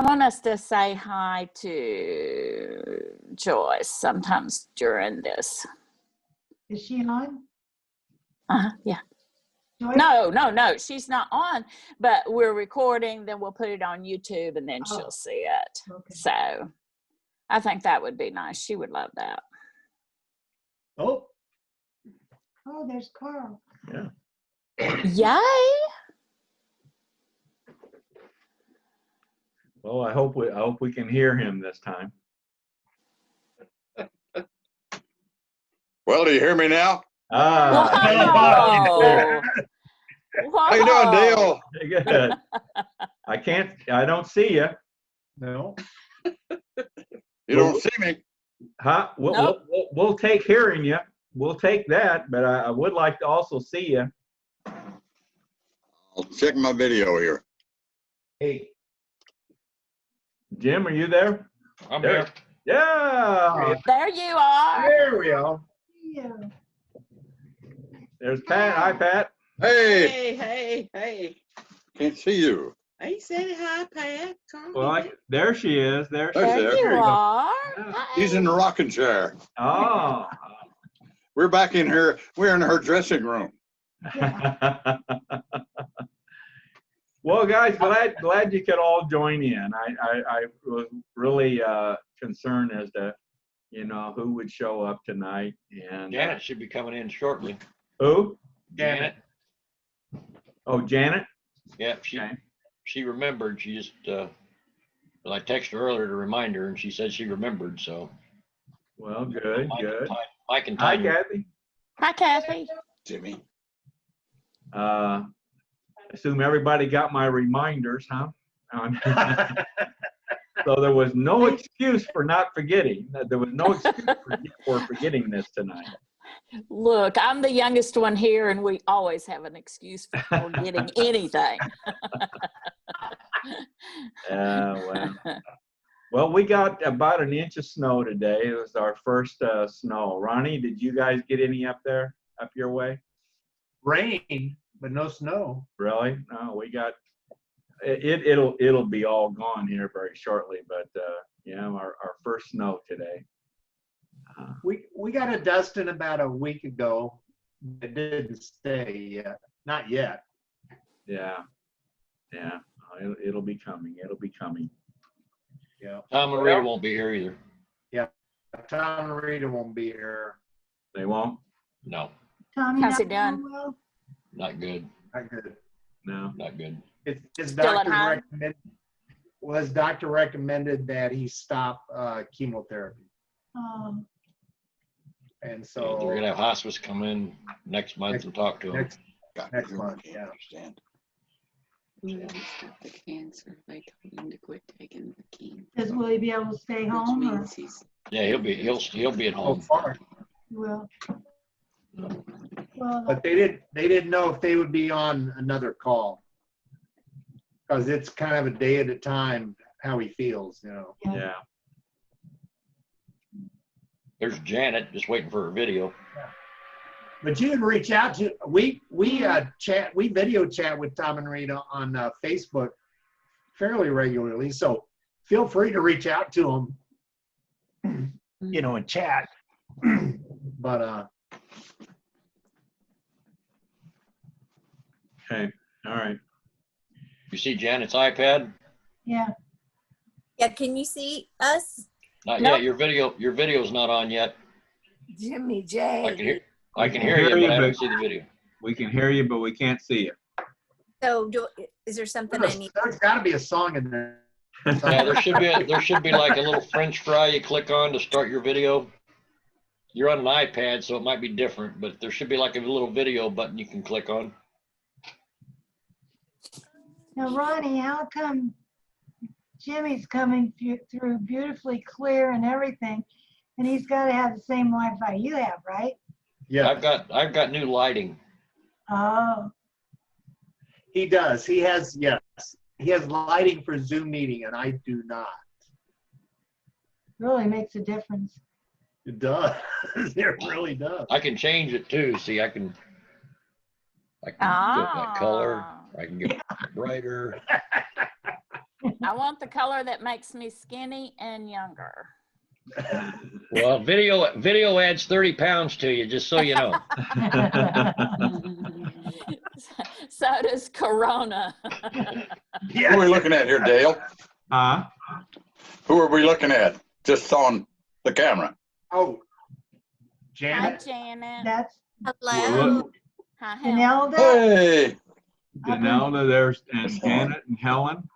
want us to say hi to Joyce sometimes during this. Is she on? Yeah. Joyce? No, she's not on, but we're recording, then we'll put it on YouTube and then she'll see it. Okay. So I think that would be nice. She would love that. Oh, There's Carl. yeah. Yay! Well, I hope we can hear him this time. Well, do you hear me now? Whoa. How you doing, Dale? Good. I don't see you. No. You don't see me. Huh? Nope. We'll take hearing you. We'll take that, but I would like to also see you. I'll check my video here. Hey. Jim, are you there? I'm here. Yeah. There you are. There we are. Yeah. There's Pat. Hi, Pat. Hey, Hey. can't see you. Hey, say hi, Pat. Well, there she is. There she There's is. There there. you are. He's in the rocking chair. Oh. We're back in here. We're in her dressing room. Well, guys, glad you could all join in. I was really concerned as to, who would show up tonight. And Janet should be coming in shortly. who? Janet. Oh, Janet. Yeah, she remembered. She just well, I texted her earlier to remind her, and she said she remembered. So. Well, good. Mike and Hi, Tanya. Kathy. Hi, Kathy. Jimmy. Assume everybody got my reminders, huh? So there was no excuse for not forgetting. There was no excuse for forgetting this tonight. Look, I'm the youngest one here, and we always have an excuse for forgetting anything. Well, we got about an inch of snow today. It was our first snow. Ronnie, did you guys get any up there, up your way? Rain, but no snow. Really? No, we got it'll be all gone here very shortly. But our first snow today. We got a dusting about a week ago. It didn't stay yet. Not yet. Yeah. It'll be coming. Yeah. Tom and Rita won't be here either. Yeah. Tom and Rita won't be here. They won't? No, Tommy, How's not it done? doing well? not good. Not good. No. Not good. His Still at doctor home? recommended. Well, his doctor recommended that he stop chemotherapy, and so They're gonna have hospice come in next month and talk to him. next month. Can't Yeah. understand. Stop the cancer. They told him to quit taking the chemo. Will he be able to stay Which home or means he's Yeah, he'll be at So home. far, he will? Well, but they didn't know if they would be on another call, because it's kind of a day at a time how he feels. Yeah. There's Janet just waiting for her video. But you can reach out to we video chat with Tom and Rita on Facebook fairly regularly. So feel free to reach out to them, and chat. But Okay. All right. You see Janet's iPad? yeah. Yeah, can you see us? Not Nope. yet. Your video's not on yet. Jimmy I J. can hear you, but I haven't seen the video. We can hear you, but we can't see you. So is there something I need? there's got to be a song in there. Yeah, there should be like a little French fry you click on to start your video. You're on an iPad, so it might be different, but there should be like a little video button you can click on. Now, Ronnie, how come Jimmy's coming through beautifully clear and everything, and he's got to have the same Wi-Fi you have, right? Yeah, I've got new lighting. Oh, he does. He has lighting for Zoom meeting, and I do not. really makes a difference. It does. It really does. I can change it too. See, I can get that color. I can get it brighter. I want the color that makes me skinny and younger. Well, video adds 30 pounds to you, just so you know. So does Corona. Who are we looking at here, Dale? Huh? Who are we looking at? Just on the camera. Oh, Hi, Janet. Janet. That's Hello. Hi, Helen. Danelda. Hey, Danelda, there's and Janet and Helen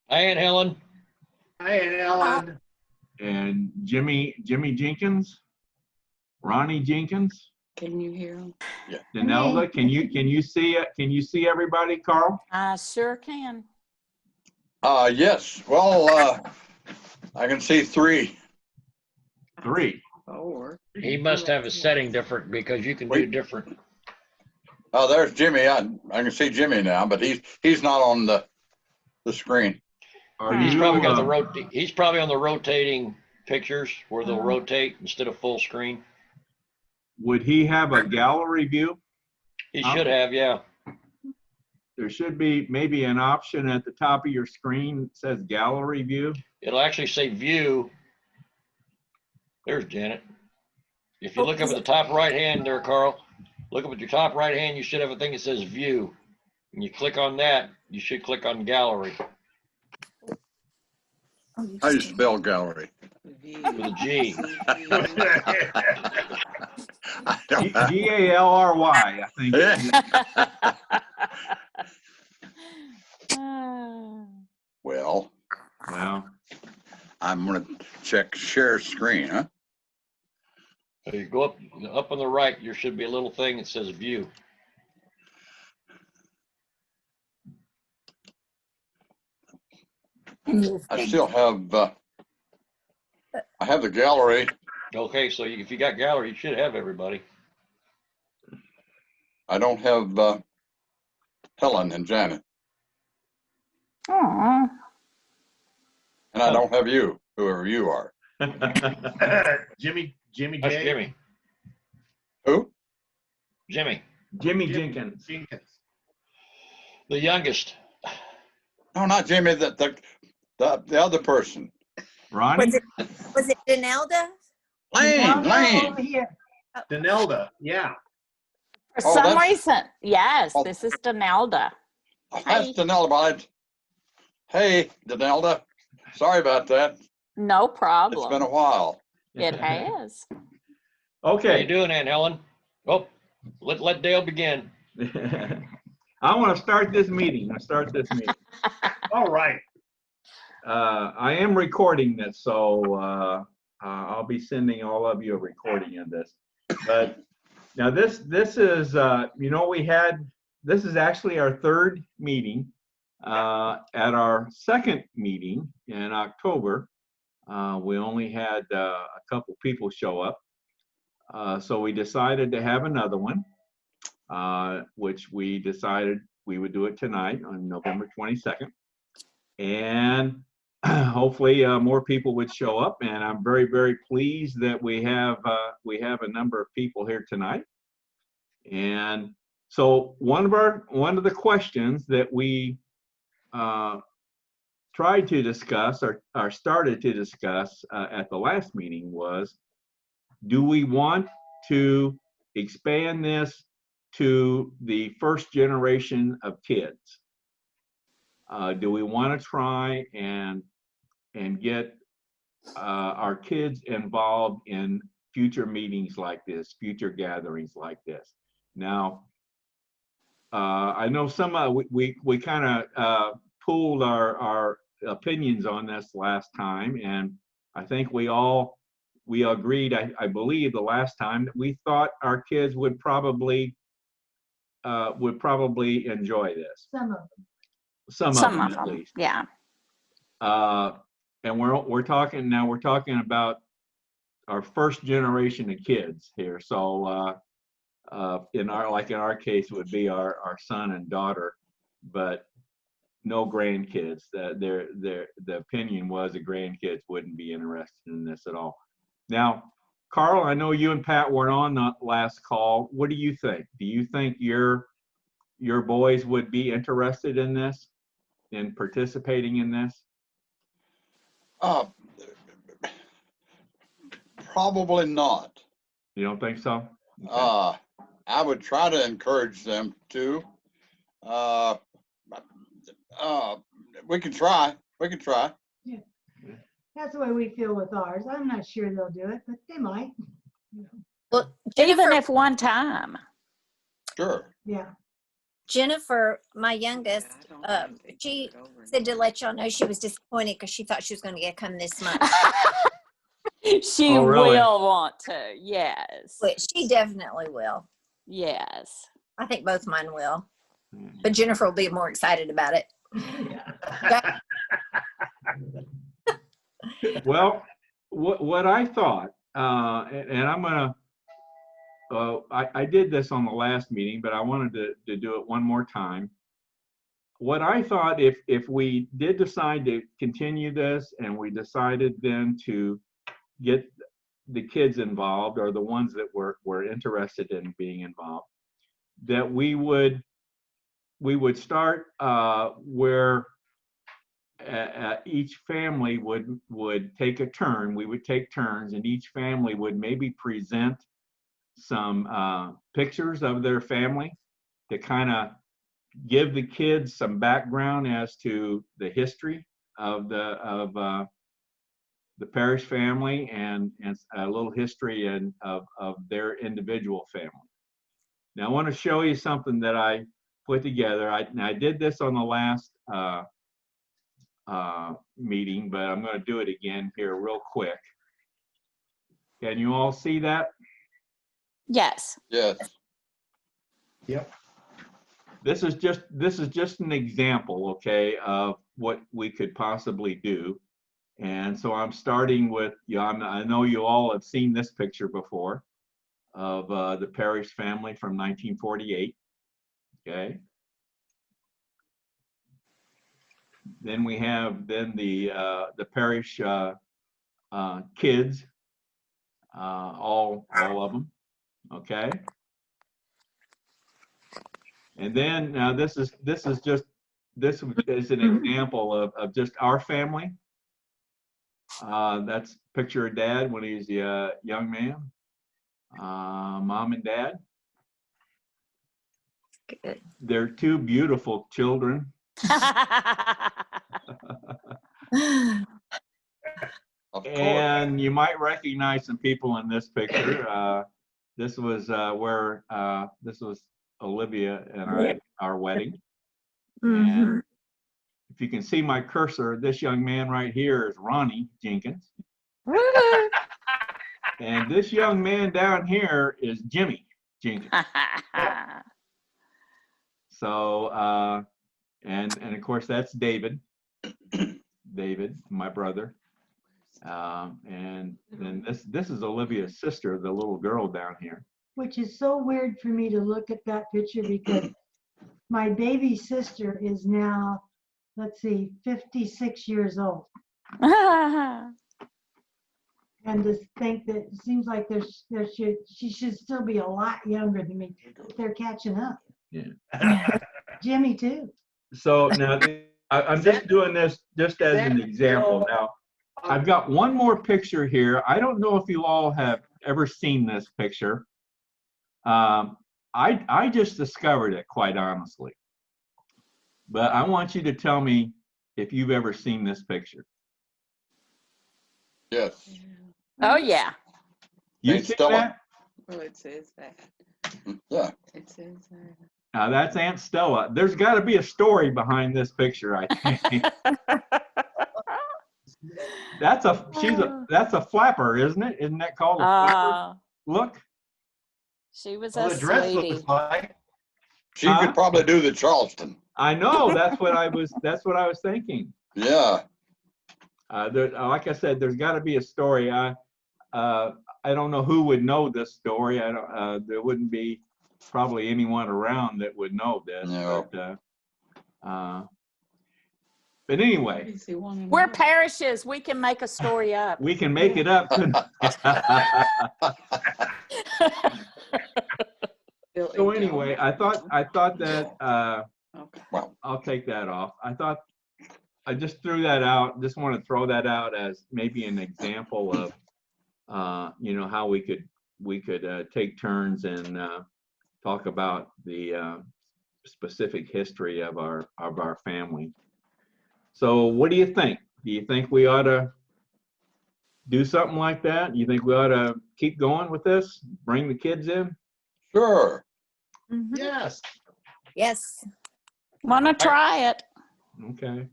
Hi, Aunt Helen. Hi, and Ellen. and Jimmy Jenkins, Ronnie Jenkins, Can you hear them? Danelda. Can you see it? Can you see everybody, Carl? I sure can. yes. Well, I can see 3. 3. Four. He must have a setting different because you can do different. Oh, there's Jimmy. I can see Jimmy now, but he's not on the screen. Are He's you? probably got the he's probably on the rotating pictures where they'll rotate instead of full screen. Would he have a gallery view? He should have, yeah. There should be maybe an option at the top of your screen that says gallery view. It'll actually say view. There's Janet. If you look up at the top right hand there, Carl, look up at your top right hand, you should have a thing that says view. And you click on that, you should click on gallery How do you spell gallery? View. with a G. I don't know. Galry, I think. Yeah. Ah. Well, Well, I'm gonna check share screen, huh? So you go up on the right, there should be a little thing that says view. I still have, I have the gallery. Okay, so if you got gallery, you should have everybody. I don't have Helen and Janet, Aw. and I don't have you, whoever you are. Jimmy That's J. Jimmy. Who? Jimmy, Jimmy Jenkins. Jenkins. the youngest. No, not Jimmy. The other person. Ronnie? Was it Danelda? Lane. Danelda over here. Danelda. Yeah. For Oh, some that's- reason, yes, Oh. this is Donalda. Oh, that's Danelda. But hey, Danelda. Sorry about that. No It's been a problem. while. It has. How you Okay. doing, Aunt Helen? Oh, let Dale begin. I want to start this meeting. All right. I am recording this, so I'll be sending all of you a recording of this. But now this is, this is actually our 3rd meeting. At our 2nd meeting in October, we only had a couple people show up. So we decided to have another one, which we decided we would do it tonight on November 22nd. And hopefully more people would show up. And I'm very, very pleased that we have a number of people here tonight. And so one of the questions that we tried to discuss or started to discuss at the last meeting was, do we want to expand this to the first generation of kids? Do we want to try and get our kids involved in future meetings like this, future gatherings like this? Now, I know we kind of pooled our opinions on this last time, and I think we agreed, I believe the last time, that we thought our kids would probably enjoy this. Some of them. Some Some of of them, at them, least. yeah. And we're talking about our first generation of kids here. So in our case, it would be our son and daughter, but no grandkids. The opinion was the grandkids wouldn't be interested in this at all. Now, Carl, I know you and Pat weren't on the last call. What do you think? Do you think your boys would be interested in this? in participating in this? Uh, probably not. You don't think so? I would try to encourage them to. We can try. We can try. Yeah. That's the way we feel with ours. I'm not sure they'll do it, but they might. Well, Even Jennifer, if one time. Sure. Yeah. Jennifer, my youngest, she said to let y'all know she was disappointed because she thought she was going to get come this month. She Oh, really? will want to. Yes. But she definitely will. Yes. I think both mine will. But Jennifer will be more excited about it. Well, what I thought, and I'm gonna, I did this on the last meeting, but I wanted to do it one more time. What I thought, if we did decide to continue this and we decided then to get the kids involved, or the ones that were interested in being involved, that we would start where each family would take a turn. We would take turns, and each family would maybe present some pictures of their family to kind of give the kids some background as to the history of the Parrish family, and a little history of their individual family. Now I want to show you something that I put together. I did this on the last meeting, but I'm going to do it again here real quick. Can you all see that? Yes. Yes. Yep. This is just an example, okay, of what we could possibly do. And so I'm starting with, I know you all have seen this picture before of the Parrish family from 1948. Okay. Then we have the Parrish kids, all of them. Okay. And then now this is an example of just our family. That's a picture of Dad when he's a young man. Mom and Dad. Good. They're two beautiful children. Of course. And you might recognize some people in this picture. This was where this was Olivia and our wedding. And if you can see my cursor, this young man right here is Ronnie Jenkins. And this young man down here is Jimmy Jenkins. So, and of course that's David, my brother. And then this is Olivia's sister, the little girl down here. Which is so weird for me to look at that picture because my baby sister is now, let's see, 56 years old. And to think that it seems like she should still be a lot younger than me. They're catching up. Yeah. Jimmy too. So now I'm just doing this just as an example. Now I've got one more picture here. I don't know if you all have ever seen this picture. I just discovered it, quite honestly. But I want you to tell me if you've ever seen this picture. Yes. Oh, yeah. You see that? Well, it says that. Yeah. It says that. Now that's Aunt Stella. There's got to be a story behind this picture, I think. That's a flapper, isn't it? Isn't that called a flapper? Look. She was Well, a the dress sweetie. looks like. She could probably do the Charleston. I know. That's what I was thinking. Yeah. Like I said, there's got to be a story. I don't know who would know this story. There wouldn't be probably anyone around that would know this. No. But anyway, We're parishes. We can make a story up. we can make it up. So anyway, I thought that Well, I'll take that off. I thought I just threw that out. Just want to throw that out as maybe an example of, how we could take turns and talk about the specific history of our family. So what do you think? Do you think we ought to do something like that? You think we ought to keep going with this? Bring the kids in? Sure. Mhm. Yes. Yes. Want to try it? Okay.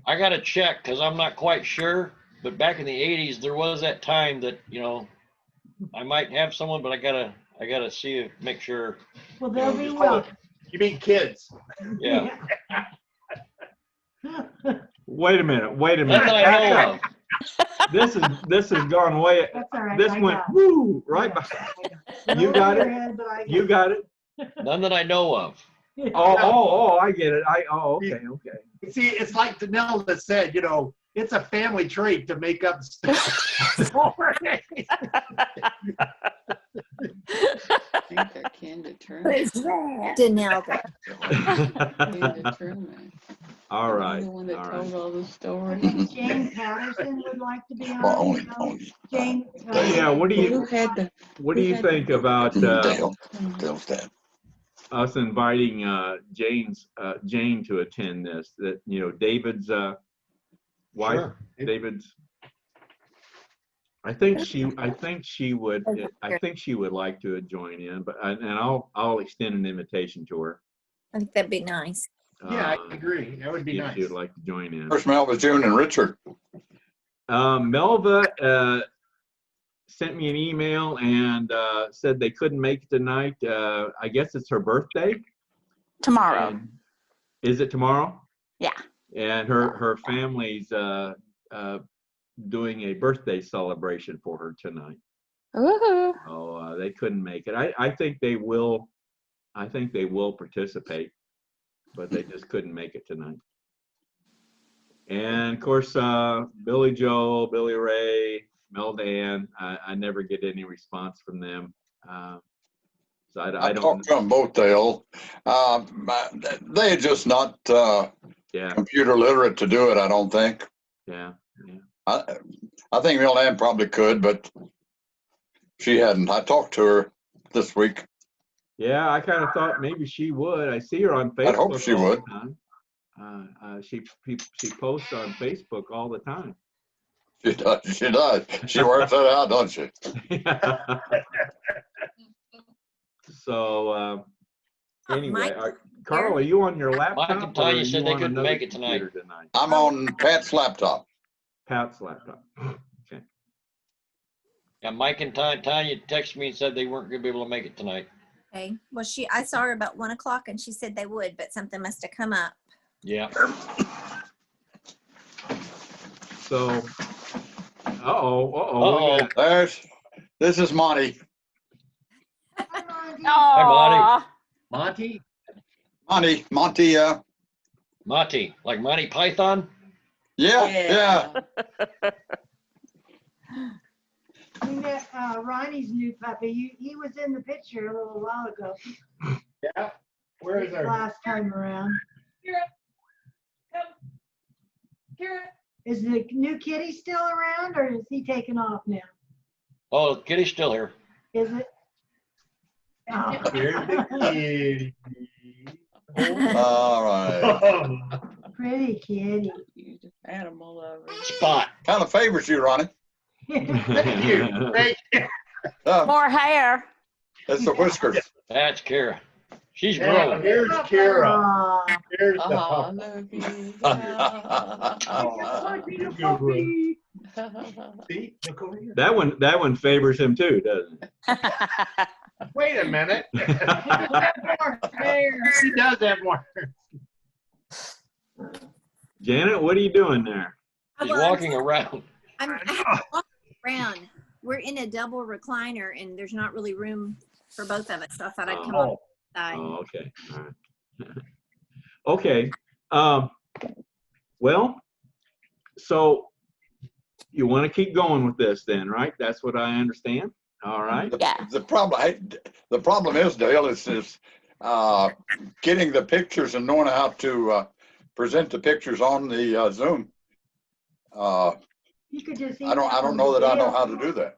I gotta check because I'm not quite sure. But back in the 80s, there was that time that I might have someone, but I gotta see make sure. Well, they'll be just- welcome. You mean kids? Yeah. Wait a minute. None that I know of. This has gone way. That's all right. This I went got it. woo right Yeah, by. I know. You got Over it? your head, but I You got it. None that I know of. Oh, I get it. Okay. See, it's like Danelle that said, it's a family trait to make up stuff. I think I can determine. Danelle. Can determine. All right. I'm the one that All told right. all the I stories. think Jane Patterson would like to be on. Well, you know? Jane. Yeah. What do Who you had the What do you think about Dale's dad. us inviting Jane to attend this? That David's wife. Sure. David's. I think she would like to join in, but I'll extend an invitation to her. I think that'd be nice. Yeah, I agree. That would be If nice. she would like to join in. First Melva, June, and Richard. Melva sent me an email and said they couldn't make it tonight. I guess it's her birthday. Tomorrow. And is it tomorrow? Yeah. And her family's doing a birthday celebration for her tonight. Woohoo. Oh, they couldn't make it. I think they will. I think they will participate, but they just couldn't make it tonight. And of course, Billy Joe, Billy Ray, Mel Dan. I never get any response from them. So I don't. talked to them both, Dale. They're just not Yeah. computer literate to do it, I don't think. Yeah. I think Mel Ann probably could, but she hadn't. I talked to her this week. Yeah, I kind of thought maybe she would. I see her on Facebook. I'd hope she all would. the time. She posts on Facebook all the time. She does. She does. She works it out, don't she? So anyway, Mike, Carl, are you on your laptop? Mike and Tanya or are said you they on couldn't another make it tonight. computer tonight? I'm on Pat's laptop. Pat's laptop. Okay. Yeah, Mike and Tanya texted me and said they weren't gonna be able to make it tonight. Okay. Well, I saw her about 1 o'clock and she said they would, but something must have come up. Yeah. So, uh-oh. This is Monty. Aw. Monty? Monty, Monty, like Monty Python? yeah. We met Ronnie's new puppy. He was in the picture a little while ago. Yeah. Where is her? Last time around. Kira, come. Kira. Is the new kitty still around, or is he taken off now? Oh, Kitty's still here. Is it? Oh. Here's the kitty. All right. Pretty kitty. You just animal lover. Spot. Kind of favors you, Ronnie. Thank you. Thank you. More hair. It's the whiskers. That's Kara. She's Yeah, growing. here's Kira. Aw. Here's the Oh, puppy. love you. Puppy. See? Look over here. That one favors him too, doesn't Wait a minute. Hair. She does have more. it? Janet, what are you doing there? She's walking around. I have to walk around. We're in a double recliner and there's not really room for both of us. So I thought I'd come on the side. Oh, okay. All right. Okay. Well, so you want to keep going with this then, right? That's what I understand. All right. Yeah. The problem is, Dale, is getting the pictures and knowing how to present the pictures on the Zoom. You could just. I don't email know that I know Dale. how to do that.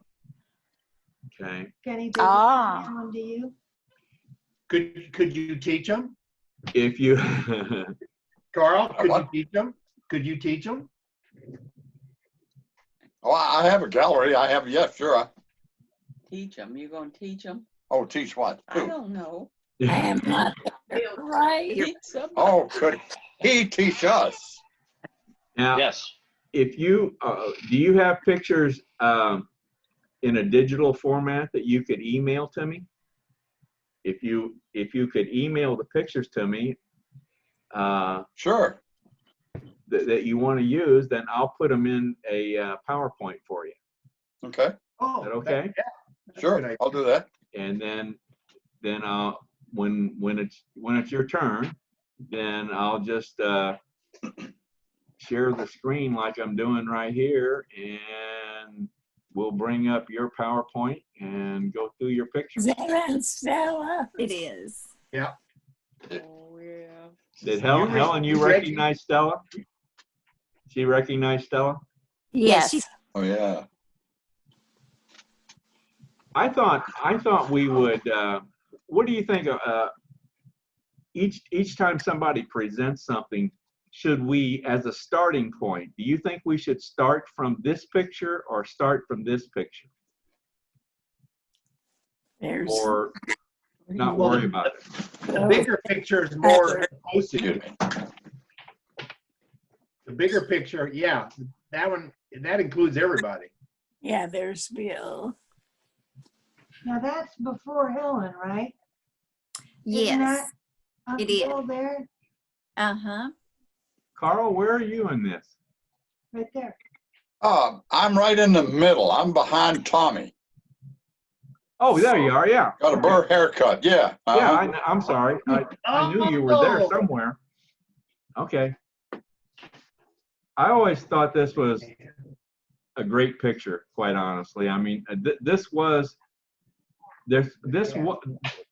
Okay. Kenny, they Ah. just email them to you. Could you teach them? If you, Carl, could you What? teach them? Could you teach them? Oh, I have a gallery. I have, yeah, sure. Teach them. You gonna teach them? Oh, teach what? I Who? don't know. I am not there, right. Teach somebody. Oh, could he teach us? now, Yes. if you, do you have pictures in a digital format that you could email to me? If you could email the pictures to me Sure. that you want to use, then I'll put them in a PowerPoint for you. Okay. Oh, Is that okay? yeah, that's a good Sure. idea. I'll do that. And then when it's your turn, then I'll just share the screen like I'm doing right here, and we'll bring up your PowerPoint and go through your pictures. Stella. It is. Oh, yeah. Did You re- Helen, you Reggie- recognize Stella? She recognized Stella? Yes. Oh, yeah. I thought we would, what do you think, each time somebody presents something, should we, as a starting point, do you think we should start from this picture or start from this picture? There's Or not Well, worry about it? The bigger picture is more Excuse inclusive. me. The bigger picture, yeah, that one, that includes everybody. yeah, there's Bill. Now that's before Helen, right? Isn't Yes. that it is. Bill there, Uh-huh. Carl, where are you in this? right there. I'm right in the middle. I'm behind Tommy. Oh, there you are, yeah. Got a burr haircut. Yeah. Yeah, Uh-huh. I'm sorry. I knew you were there Oh. somewhere. Okay. I always thought this was a great picture, quite honestly. I mean, this was,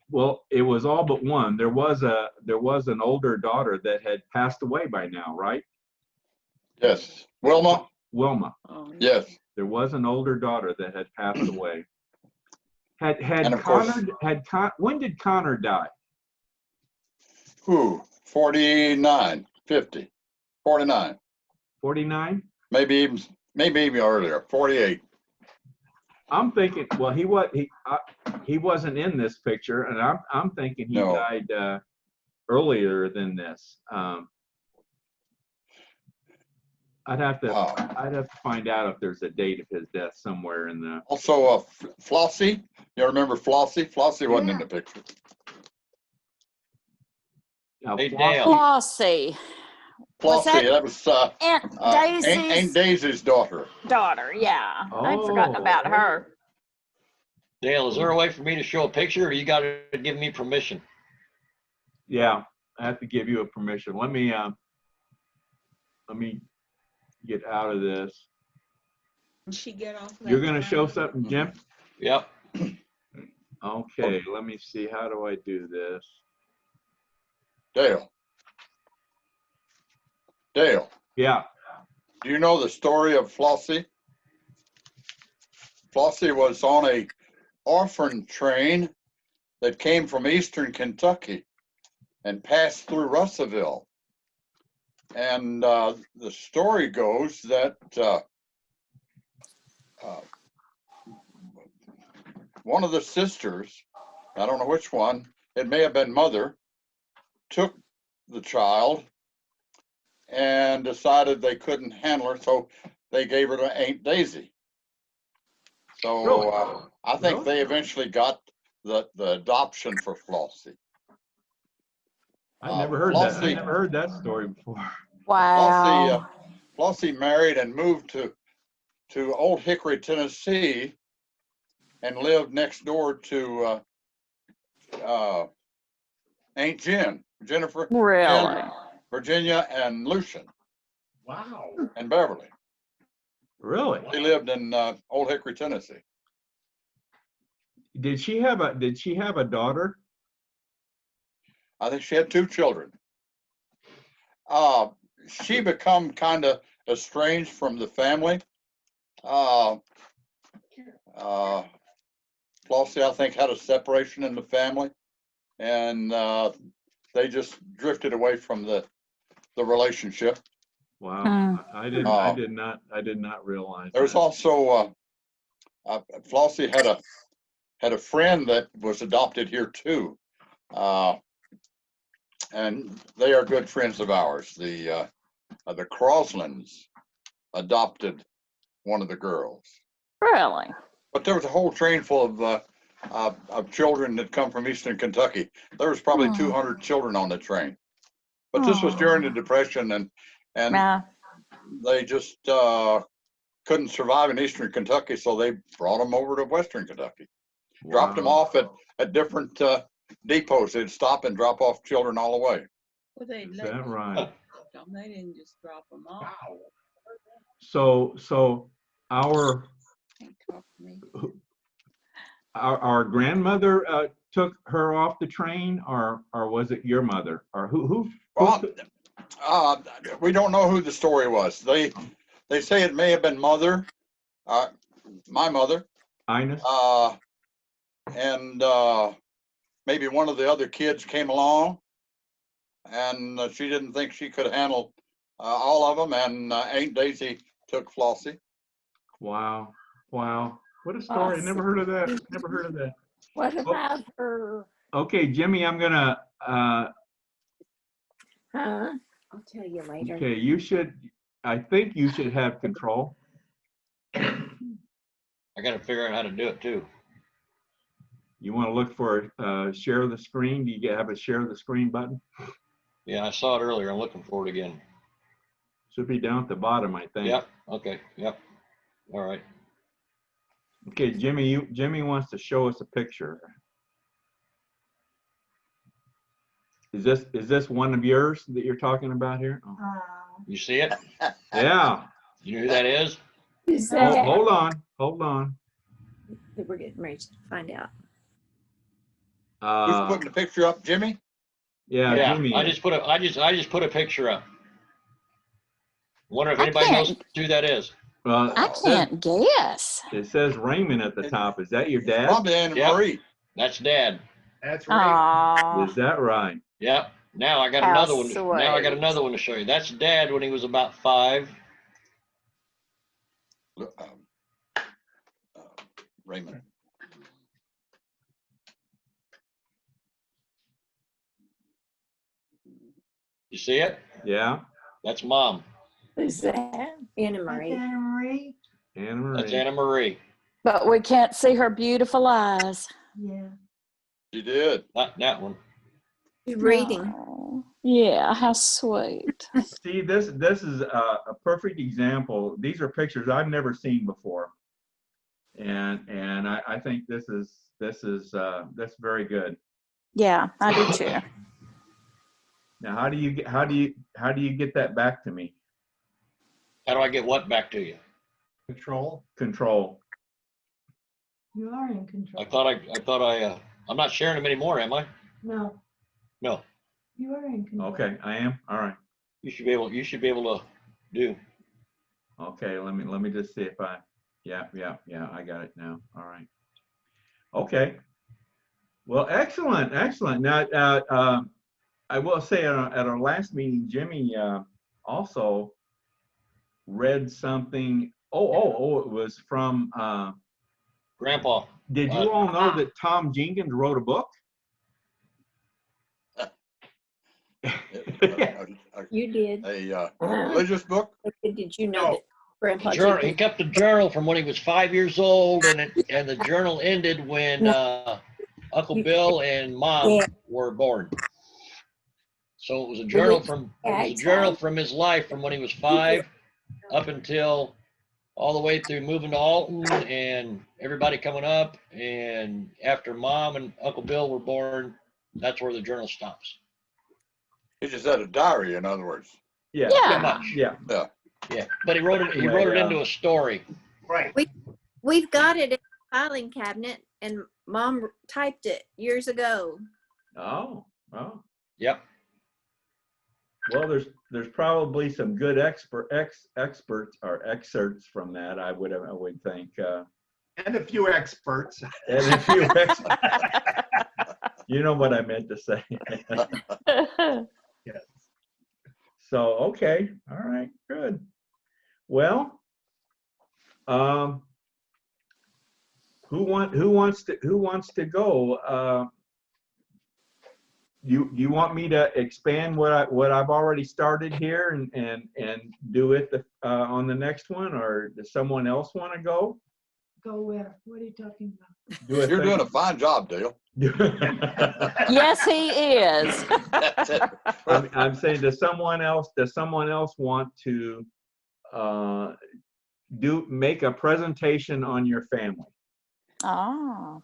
well, it was all but one. There was an older daughter that had passed away by now, right? Yes. Wilma? Wilma. Oh, Yes. There was an older daughter that had passed away. Had And of course- when did Connor die? Who? 49, 50, 49. 49? Maybe even earlier. 48. I'm thinking, well, he wasn't in this picture, and I'm thinking he No. died earlier than this. I'd have to find out if there's a date of his death somewhere in the. Also, Flossie. You remember Flossie? Flossie wasn't in the picture. Now, Hey, Flossie- Dale. Flossie. Was Flossie, that was Aunt Daisy's Aunt Daisy's daughter. daughter, yeah. I'd forgotten Oh. about her. Dale, is there a way for me to show a picture, or you got to give me permission? Yeah, I have to give you a permission. Let me get out of this. Did she get off that You're gonna show ground? something, Jim? Yep. Okay, let me see. How do I do this? Dale. Yeah. Do you know the story of Flossie? Flossie was on a orphan train that came from eastern Kentucky and passed through Russellville. And the story goes that one of the sisters, I don't know which one, it may have been Mother, took the child and decided they couldn't handle her, so they gave her to Aunt Daisy. So Really? I think Really? they eventually got the adoption for Flossie. I've never heard that. Flossie- I never heard that story before. Wow. Flossie married and moved to Old Hickory, Tennessee, and lived next door to Aunt Jennifer, Really? Jen, Virginia, and Lucian, Wow. and Beverly. Really? They lived in Old Hickory, Tennessee. Did she have a daughter? I think she had 2 children. she become kind of estranged from the family. Flossie, I think, had a separation in the family, and they just drifted away from the relationship. Wow. I did Uh, not realize There's that. also Flossie had a friend that was adopted here too, and they are good friends of ours. The Croslands adopted one of the girls, Really? but there was a whole train full of children that come from Eastern Kentucky. There was probably Oh. 200 children on the train, but this was during the Depression, and Yeah. they just couldn't survive in Eastern Kentucky, so they brought them over to Western Kentucky. Dropped them Wow. off at different depots. They'd stop and drop off children all the way. Well, they Is let that them right? adopt them. They didn't just drop them off. Wow. So our Can't talk to me. our grandmother took her off the train, or was it your mother, or who Well, we don't know who the story was. They say it may have been mother, my mother, Ines? and maybe one of the other kids came along, and she didn't think she could handle all of them, and Aunt Daisy took Flossie. Wow. What a story. I never heard of that. Never heard of that. What Oh. about her? Okay, Jimmy, I'm gonna Huh? I'll tell you later. okay, I think you should have control. I gotta figure out how to do it too. You want to look for share the screen? Do you have a share the screen button? Yeah, I saw it earlier. I'm looking for it again. Should be down at the bottom, I think. Yep, okay, yep. All right. Okay, Jimmy wants to show us a picture. Is this one of yours that you're talking about here? Oh. You see it? Yeah. You know who that is? Is that? Hold on. We're getting ready to find out. Who's putting the picture up, Jimmy? Yeah, Yeah, Jimmy. I just put a picture up. Wonder if I anybody can't- knows who that is. I can't guess. It says Raymond at the top. Is that your dad? Probably Anna Yep. Marie. That's Dad. That's right. Is that right? Yep. Now I got How another one. Now I got sweet. another one to show you. That's Dad when he was about 5. Raymond. You see it? Yeah. That's Mom. Is that? Anna That's Marie. Anna Marie. Anna Marie. That's Anna Marie. But we can't see her beautiful eyes. Yeah. She did. Not that one. She's reading. Oh, yeah, how sweet. See, this is a perfect example. These are pictures I've never seen before, and I think this is that's very good. Yeah, I do too. Now, how do you get that back to me? How do I get what back to you? Control. Control. You are in control. I thought I'm not sharing them anymore, am I? No, No. you are in control. Okay, I am. All right. You should be able to do. Okay, let me just see if I. Yeah, I got it now. All right. Okay. Well, excellent. Now, I will say at our last meeting, Jimmy also read something. It was from. Grandpa. Did you all know that Tom Jenkins wrote a book? You did. A religious book. Did you know that Grandpa He Jenkins? kept a journal from when he was 5 years old, and the journal ended when Uncle Bill and Mom were born. So it was a journal from his life from when he was 5 up until all the way through moving to Alton and everybody coming up, and after Mom and Uncle Bill were born, that's where the journal stops. He just had a diary, in other words. Yeah. Pretty much. Yeah. Yeah, but he wrote it. He wrote it into a story. Right. We've got it in the filing cabinet, and Mom typed it years ago. Oh. Yep. Well, there's probably some good experts or excerpts from that. I would think. And a few experts. And a few experts. You know what I meant to say. Yes. So, okay. All right. Good. Well, who wants to go? You want me to expand what I've already started here and do it on the next one, or does someone else want to go? Go where? What are you talking about? You're doing a fine job, Dale. Yes, he is. That's it. I'm saying, does someone else want to make a presentation on your family? Oh.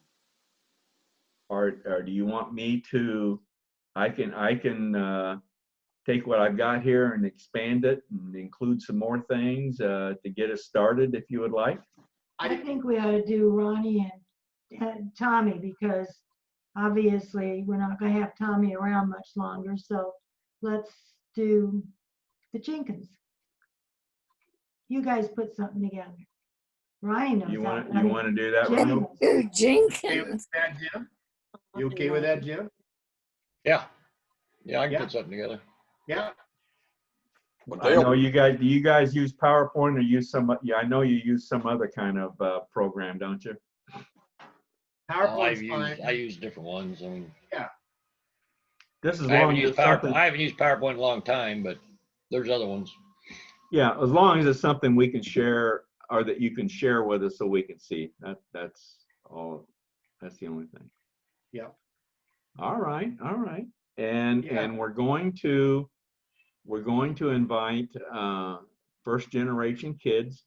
Or do you want me to? I can take what I've got here and expand it and include some more things to get us started, if you would like. I think we ought to do Ronnie and Tommy, because obviously we're not going to have Tommy around much longer. So let's do the Jenkins. You guys put something together. Ronnie knows You how. want to do that, Jimmy Ronald? knows. Ooh, Okay with Jenkins. that, Jim? You okay with that, Jim? Yeah. Yeah, I can Yeah. put something together. Yeah. Well, I know Dale, you guys. Do you guys use PowerPoint or use some? Yeah, I know you use some other kind of program, don't you? PowerPoint's fine. I use different ones. I mean, This is I haven't long as used it's something. I haven't used PowerPoint in a long time, but there's other ones. Yeah, as long as it's something we can share or that you can share with us so we can see. That's all. That's the only thing. Yeah. All right. And Yeah. we're going to invite first generation kids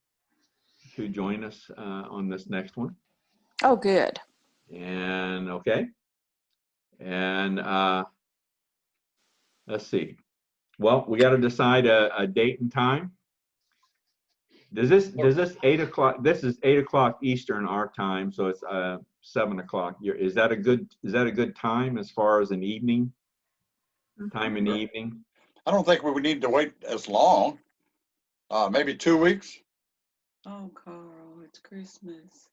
to join us on this next one. Oh, good. And okay. And let's see. Well, we got to decide a date and time. Does this 8 o'clock? This is 8 o'clock Eastern our time, so it's 7 o'clock. Is that a good time as far as an evening time in the evening? I don't think we would need to wait as long. Maybe 2 weeks. Oh, Carl, it's Christmas.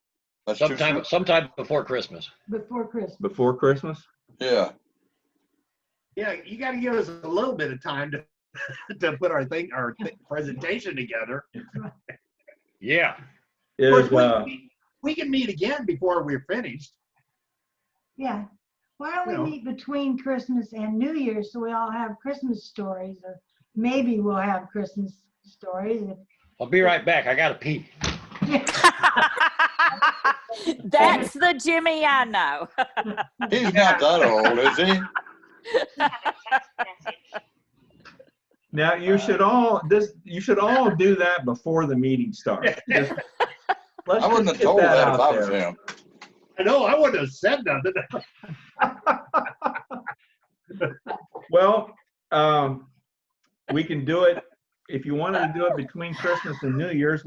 That's too soon. Sometime before Christmas. Before Christmas. Before Christmas? Yeah. Yeah, you got to give us a little bit of time to put our presentation together. Yeah. Of course, we can meet again before we're finished. Yeah. Why don't You know. we meet between Christmas and New Year's so we all have Christmas stories, or maybe we'll have Christmas stories. I'll be right back. I got to pee. That's the Jimmy I know. He's not that old, is he? Now you should all do that before the meeting starts. Let's I wouldn't just have get told that that if out I was there. him. I know, I wouldn't have said nothing. Well, we can do it if you wanted to do it between Christmas and New Year's.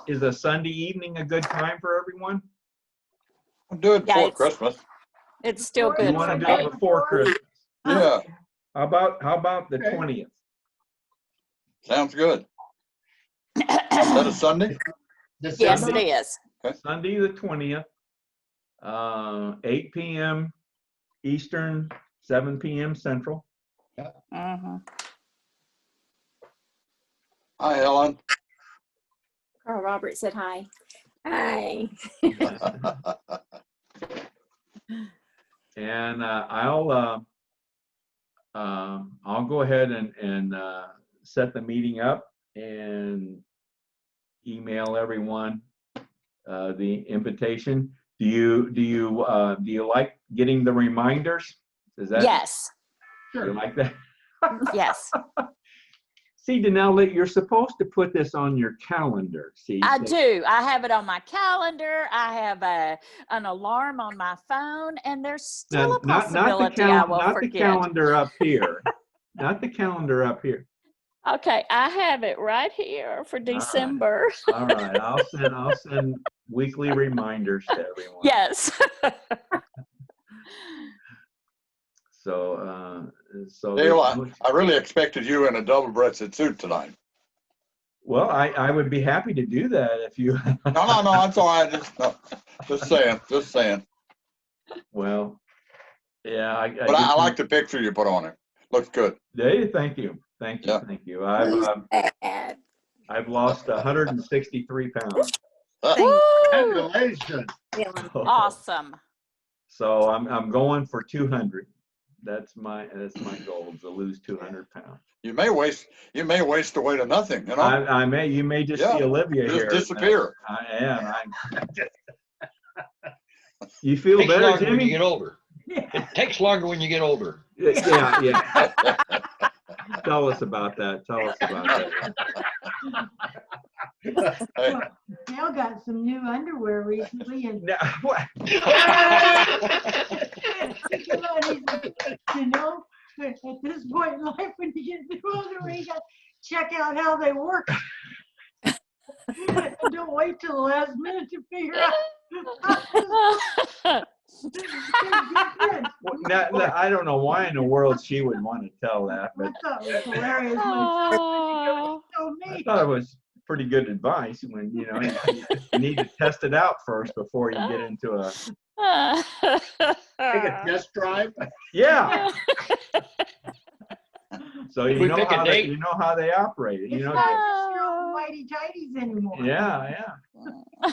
Is a Sunday evening a good time for everyone? I'll do it Yeah, before it's- Christmas. It's still You good want for to do me. it before Christmas? Yeah, How about the Okay. 20th? sounds good. Is that a Sunday? Yes, it December? is. Sunday the 20th, 8 p.m. Eastern, 7 p.m. Central. Mhm. Hi, Ellen. Carl Robert said hi. Hi. And I'll go ahead and set the meeting up and email everyone the invitation. Do you like getting the reminders? Is that Yes. you like that? Yes. See, Danelle, you're supposed to put this on your calendar. See, I so- do. I have it on my calendar. I have an alarm on my phone, and there's still a possibility I will not the forget. calendar up here. Not the calendar up here. Okay, I have it right here for December. All right, I'll send weekly reminders to everyone. Yes. So, Dale, I really expected you in a double-breasted suit tonight. well, I would be happy to do that if you. No, that's all right. Just saying. Well, yeah, But I like the picture you put on it. Looks good. Hey, thank you. Yeah. Thank you. Bad. I've lost 163 pounds. Woo! Congratulations. Awesome. So I'm going for 200. That's my goal, to lose 200 pounds. You may waste away to nothing, you know? You may just Yeah, see Olivia just here. disappear. I am. You feel Takes better, longer when you Jimmy? get older. It takes longer when you get older. Yeah. Tell us about that. Hey, Dale got some new underwear recently, and Now, what? you know, at this point in life, when you get new underwear, you got to check out how they work. Don't wait till the last minute to figure out. Now, I don't know why in the world she would want to tell that, I but thought it was hilarious. When Oh. she told I me. thought it was pretty good advice when, you need to test it out first before you get into a, Take a test drive. yeah. So If we pick a date. you know how they operate. It's not just your old whitey tighties anymore. Yeah.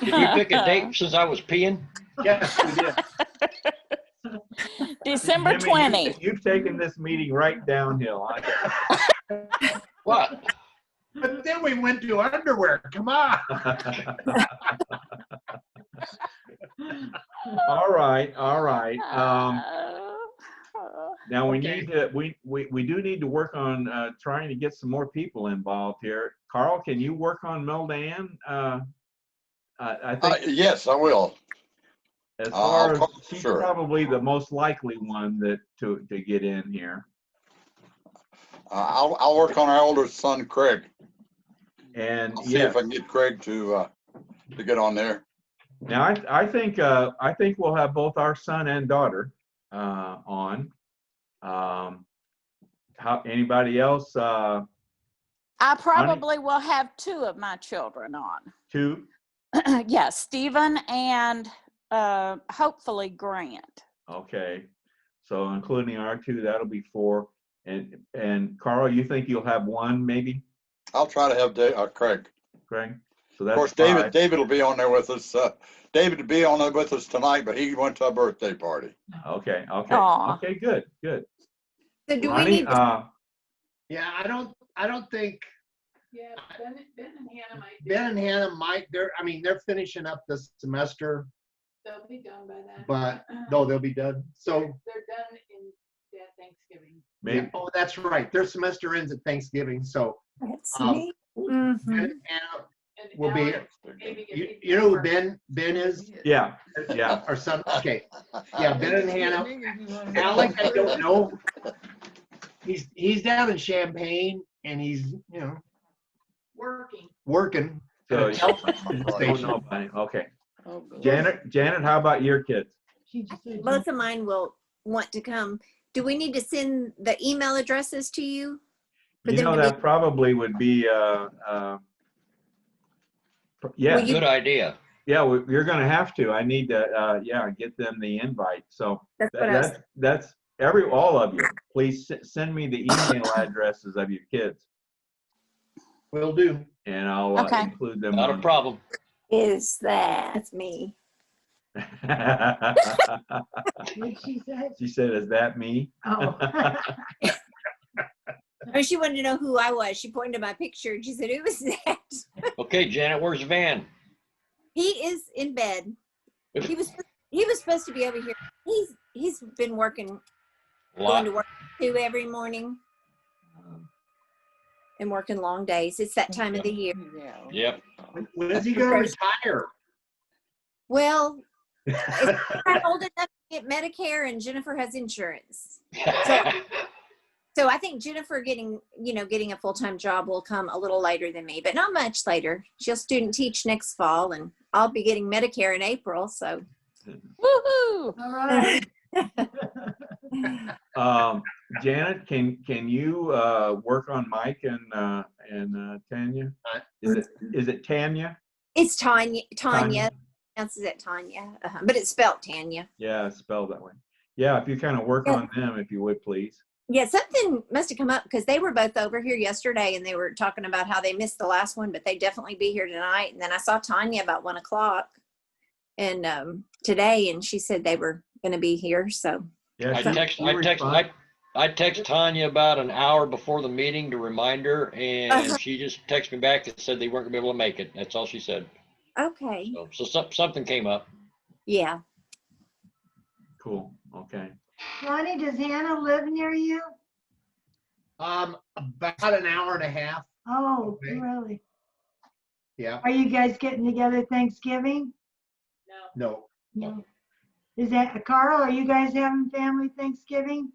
Did we pick a date since I was peeing? Yes, we did. December Jimmy, 20. You've taken this meeting right downhill. What? But then we went to underwear. Come on. All right. Now we Okay. need to we do need to work on trying to get some more people involved here. Carl, can you work on Melda Ann? I think yes, I will. as far as she's sure. probably the most likely one to get in here. I'll work on our oldest son, Craig. And I'll see if I can get Craig to get on there. Now I think we'll have both our son and daughter on. How anybody else? I probably will have 2 of my children on. 2? Yes, Stephen and hopefully Grant. Okay, so including our 2, that'll be 4. And Carl, you think you'll have 1 maybe? I'll try to have Craig. Craig. So Of that's course, 5. David will be on there with us. David will be on there with us tonight, but he went to a birthday party. Okay. Aw. Okay. Good. So do Ronnie, we need to, Yeah, I don't think Yeah, Ben and Hannah might. Ben and Hannah might. They're finishing up this semester, They'll be done by then. but no, they'll be done. So They're done in Thanksgiving. maybe. yeah, oh, that's right. Their semester ends at Thanksgiving. So that's um, me. Ben Mhm. and Hannah And will be. Alex maybe get me You know who work. Ben is? Yeah. Our son. Okay. Yeah, Ben and Hannah. Alec, I don't know. He's down in Champaign and he's working at So a television don't station. know about it. Okay. Oh, good. Janet, how about your kids? She just said, Both of mine will want to come. Do we need to send the email addresses to you? For You them know, to that probably would be yeah. Will you- Good idea. Yeah, you're going to have to. I need to, get them the invite. So That's what I was. that's all of you. Please send me the email addresses of your kids, Will do. and I'll Okay. include them. Not a problem. Is that me? what'd she say? She said, "Is that me?" Oh. Oh, she wanted to know who I was. She pointed to my picture and she said, "Who was that?" Okay, Janet, where's Van? He is in bed. He was supposed to be over here. He's been working, going to work 2 every morning, and working long days. It's that time of the year. Yeah. Yep. When is he going to retire? Well, I'm old enough to get Medicare, and Jennifer has insurance. So I think Jennifer getting a full-time job will come a little later than me, but not much later. She'll student teach next fall, and I'll be getting Medicare in April. So Woohoo! All right. Janet, can you work on Mike and Tanya? Is it Tanya? It's Tanya. Tanya. Pronounces it Tanya, but it's spelled Tanya. Yeah, it's spelled that way. Yeah, if you kind of work on them, if you would, please. Yeah, something must have come up because they were both over here yesterday and they were talking about how they missed the last one, but they definitely be here tonight. And then I saw Tanya about 1 o'clock and today, and she said they were going to be here. So yeah, I text Tanya about an hour before the meeting to remind her, and she just texted me back and said they weren't gonna be able to make it. That's all she said. Okay. So something came up. Yeah. Cool. Okay. Ronnie, does Hannah live near you? About an hour and a half. Oh, Okay. really? Yeah. Are you guys getting together Thanksgiving? No. No. Is that, Carl, are you guys having family Thanksgiving?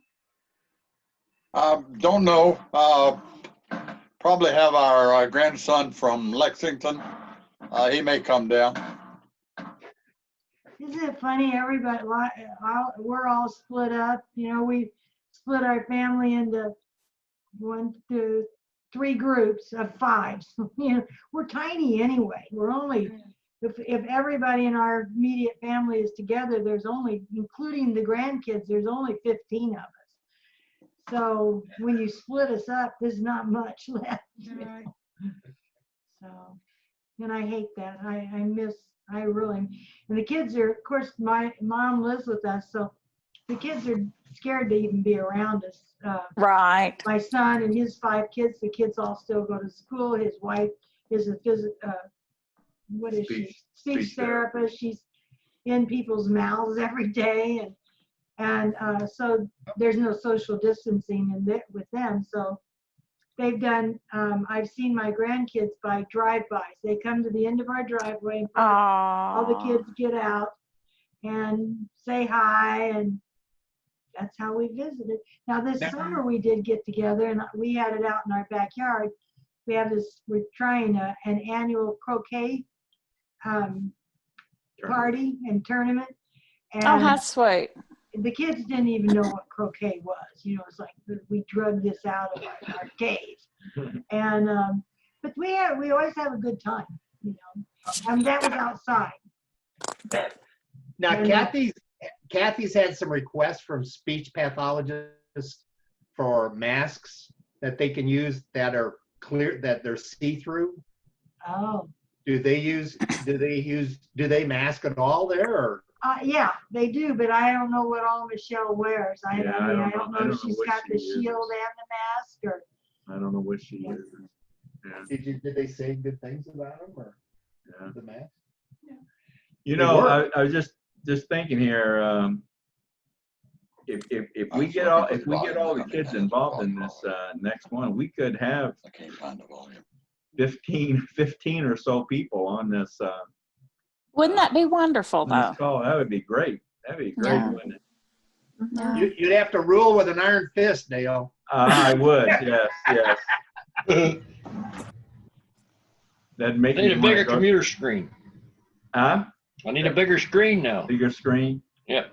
Don't know. Probably have our grandson from Lexington. He may come down. Isn't it funny? Everybody, we're all split up. You know, we split our family into 1, 2, 3 groups of 5. So, you know, we're tiny anyway. We're only, if everybody in our immediate family is together, there's only, including the grandkids, there's only 15 of us. So when you split us up, there's not much left. Right. So, and I hate that. I really, and the kids are, of course, my mom lives with us, so the kids are scared to even be around us. Right. My son and his 5 kids, the kids all still go to school. His wife is a what is she? Speech therapist. She's in people's mouths every day, and so there's no social distancing with them. So they've done, I've seen my grandkids by drive-bys. They come to the end of our driveway and all the kids get out and say hi, and that's how we visited. Now this summer we did get together and we had it out in our backyard. We have this, we're trying an annual croquet party and tournament. And Oh, how sweet. the kids didn't even know what croquet was. You know, it's like we drug this out of our cave. And but we always have a good time, you know. And that was outside. Now, And Kathy's had some requests from speech pathologists for masks that they can use that are clear, that they're see-through. Oh. Do they mask at all there, or? Yeah, they do, but I don't know what all Michelle wears. I don't know if she's got the shield and the mask, or. I don't know what she uses. Yeah. Did they say good things about them, or the mask? You know, I was just thinking here. If we get all the kids involved in this next one, we could have 15 or so people on this. Wouldn't that be wonderful, though? Call. That would be great. That'd be great, wouldn't it? Yeah. You'd have to rule with an iron fist, Dale. I would. Yes. That'd make I need me a bigger computer screen. Huh? I need a bigger screen now. Bigger screen? Yep.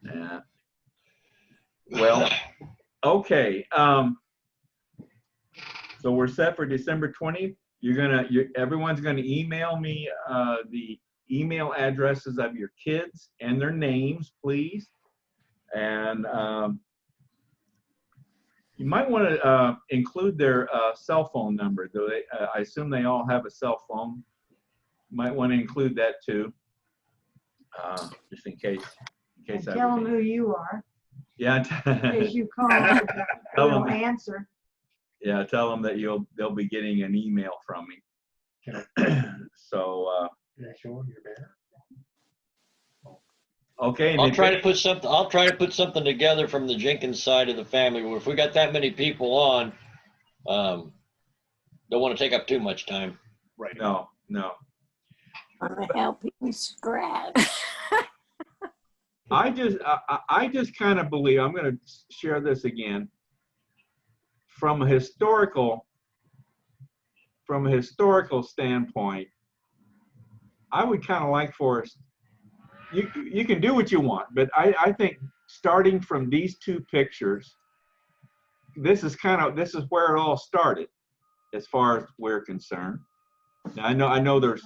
Yeah. Well, okay. So we're set for December 20th. Everyone's gonna email me the email addresses of your kids and their names, please. And you might want to include their cell phone number. Though I assume they all have a cell phone. You might want to include that too, just in case. Tell them who you are. Yeah. In case you call, they'll answer. Yeah, tell them that they'll be getting an email from me. So. Can I show them your banner? Okay. I'll try to put something together from the Jenkins side of the family. If we got that many people on, don't want to take up too much time. Right. No. I'm gonna help you scratch. I just kind of believe, I'm going to share this again, from a historical standpoint, I would kind of like for us, you can do what you want, but I think starting from these two pictures, this is where it all started, as far as we're concerned. Now, I know there's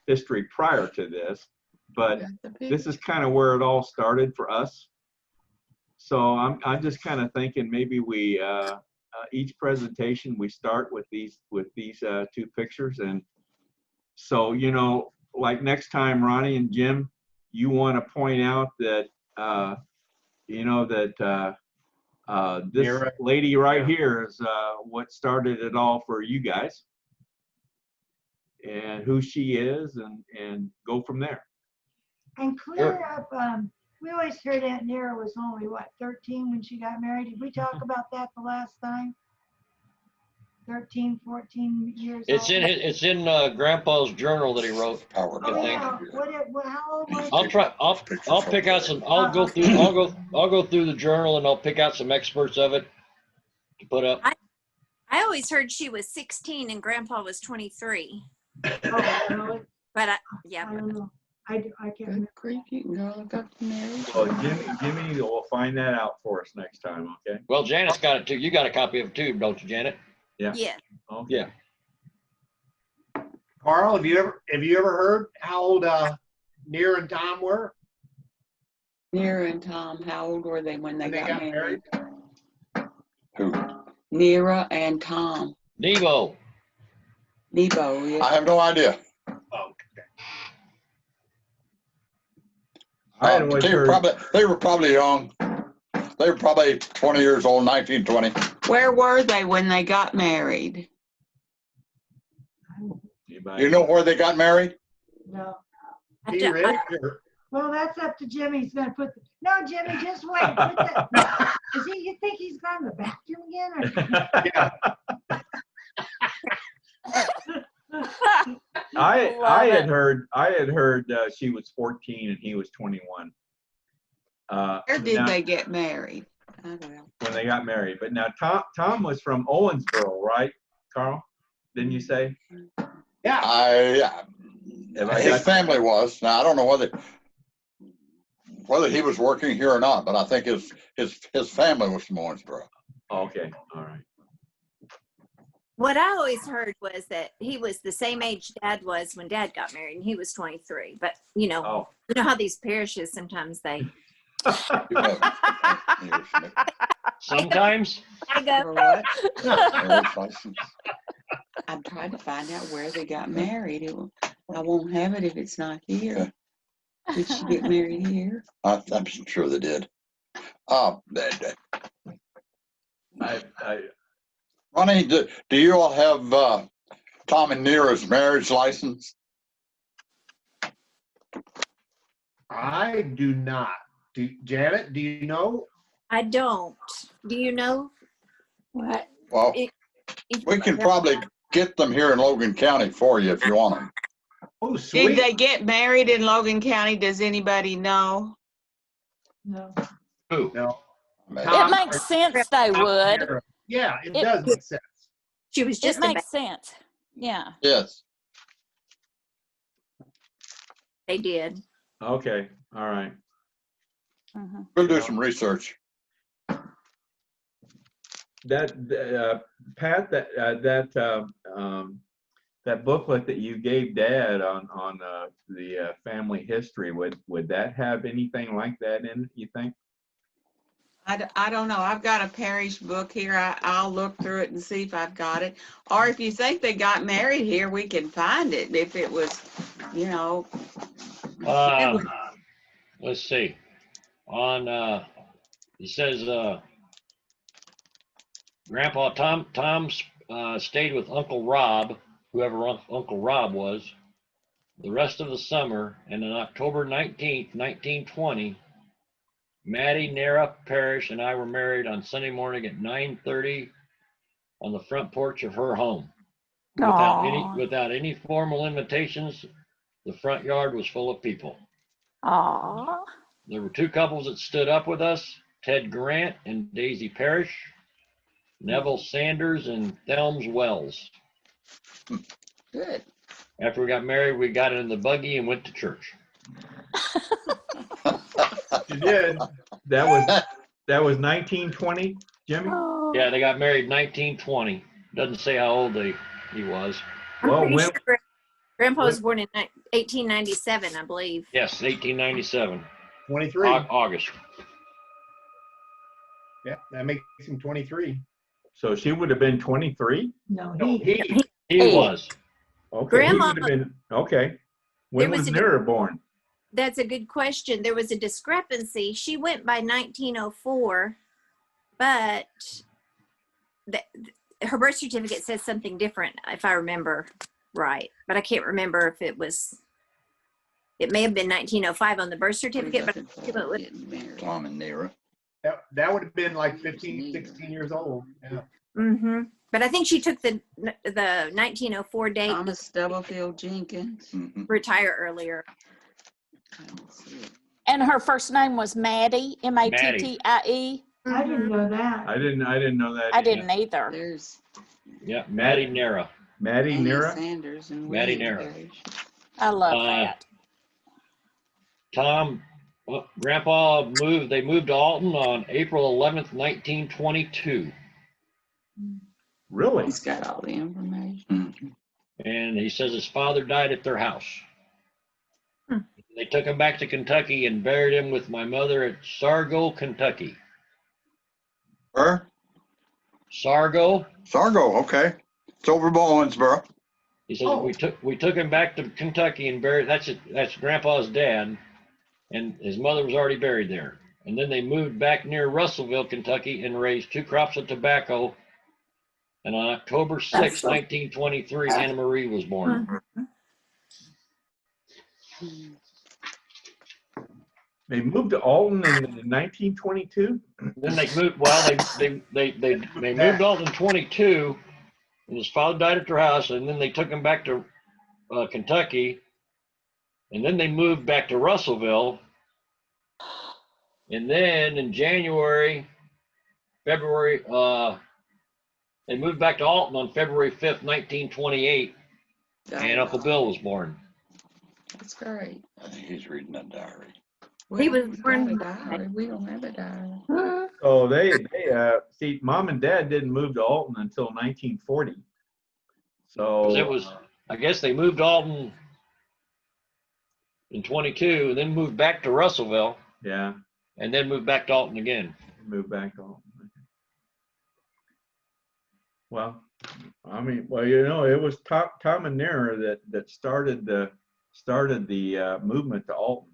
history prior to this, but this is kind of where it all started for us. So I'm just kind of thinking maybe we each presentation we start with these two pictures, and so like next time, Ronnie and Jim, you want to point out that this lady right here is what started it all for you guys, and who she is, and go from there. And clear up, we always heard Aunt Nera was only, what, 13 when she got married? Did we talk about that the last time? 13, 14 years It's old? it's in Grandpa's journal that he wrote. Oh, yeah. How old was I'll she? try. I'll pick out some. I'll go through the journal and I'll pick out some experts of it to put up. I always heard she was 16 and Grandpa was 23. Oh, really? But I don't know. I can't remember. Creepy girl got married. So Jimmy will find that out for us next time, okay? Well, Janet's got it too. You got a copy of it too, don't you, Janet? Yeah. Yeah. Okay. Yeah. Carl, have you ever heard how old Nera and Tom were? Nera and Tom, how old were they when they got married? Who? Nera and Tom. Nebo. Nebo, yeah. I have no idea. Oh, They were probably young. They were probably 20 years old, 19, 20. Where were they when they got married? You know where they got married? No. Well, that's up to Jimmy. He's gonna put. No, Jimmy, just wait. You think he's gone to the bathroom again? I had heard she was 14 and he was 21. Where did they get married? I don't know. When they got married. But now Tom was from Owensboro, right, Carl? Didn't you say? Yeah. His family was. Now I don't know whether he was working here or not, but I think his family was from Owensboro. Okay, all right. What I always heard was that he was the same age Dad was when Dad got married, and he was 23. But you know how these parishes sometimes they. Sometimes. I go. I'm trying to find out where they got married. I won't have it if it's not here. Did she get married here? I'm sure they did. Ronnie, do you all have Tom and Nera's marriage license? I do not. Janet, do you know? I don't. Do you know? What? Well, we can probably get them here in Logan County for you if you want them. Oh, sweet. Did they get married in Logan County? Does anybody know? No. Who? No. It makes sense they would. Yeah, it does make sense. She was just. It makes sense. Yeah. Yes. They did. Okay, all right. We'll do some research. That Pat, that booklet that you gave Dad on the family history, would that have anything like that in it, you think? I don't know. I've got a Parrish book here. I'll look through it and see if I've got it. Or if you think they got married here, we can find it. If it was, Let's see. On it says Grandpa Tom stayed with Uncle Rob, whoever Uncle Rob was, the rest of the summer, and on October 19th, 1920, Maddie, Nera, Parrish, and I were married on Sunday morning at 9:30 on the front porch of her home. Without any formal invitations, the front yard was full of people. Aww. There were two couples that stood up with us, Ted Grant and Daisy Parrish, Neville Sanders and Thelms Wells. Good. After we got married, we got in the buggy and went to church. You did. That was 1920, Jimmy? Oh. Yeah, they got married 1920. Doesn't say how old he was. I'm Well, pretty when- sure Grandpa was born in 1897, I believe. Yes, 1897, 23. August. Yeah, that makes him 23. So she would have been 23? No, No, he, He Hey. was. Okay, he Grandma- would have been, okay. When There was was a- Nira born? That's a good question. There was a discrepancy. She went by 1904, but her birth certificate says something different, if I remember right. But I can't remember if it was. It may have been 1905 on the birth certificate, but Tom and Nira. That would have been like 15, 16 years old. Yeah. mm-hmm. But I think she took the 1904 date to Thomas Stubblefield Jenkins. Mhm. retire earlier. I don't see it. And her first name was Maddie, Mattie. I didn't know that. I didn't know that. I either. didn't either. There's Yeah, Maddie Nera. Maddie Annie Nira? Sanders and Maddie William Nera. Parrish. I love Uh, that. Tom, Grandpa they moved to Alton on April 11th, 1922. Really? He's got all the information. Mhm. And he says his father died at their house. Hmm. They took him back to Kentucky and buried him with my mother at Sargo, Kentucky. Where? Sargo. Sargo, okay. It's over by Owensboro. He says Oh. we took him back to Kentucky and buried. That's Grandpa's dad, and his mother was already buried there. And then they moved back near Russellville, Kentucky, and raised 2 crops of tobacco. And on October 6, 1923, Anna Marie was born. They moved to Alton in 1922? Then they moved. Well, they moved Alton in 22, and his father died at their house. And then they took him back to Kentucky, and then they moved back to Russellville. And then in February, they moved back to Alton on February 5th, 1928, and Uncle Bill was born. That's great. I think he's reading that diary. He was We've born- got a diary. We don't have a diary. Oh, they see, Mom and Dad didn't move to Alton until 1940. 'Cause So it was, I guess they moved Alton in 22, and then moved back to Russellville, yeah, and then moved back to Alton again. moved back to Alton. Well, I mean, well, it was Tom and Nira that started the movement to Alton.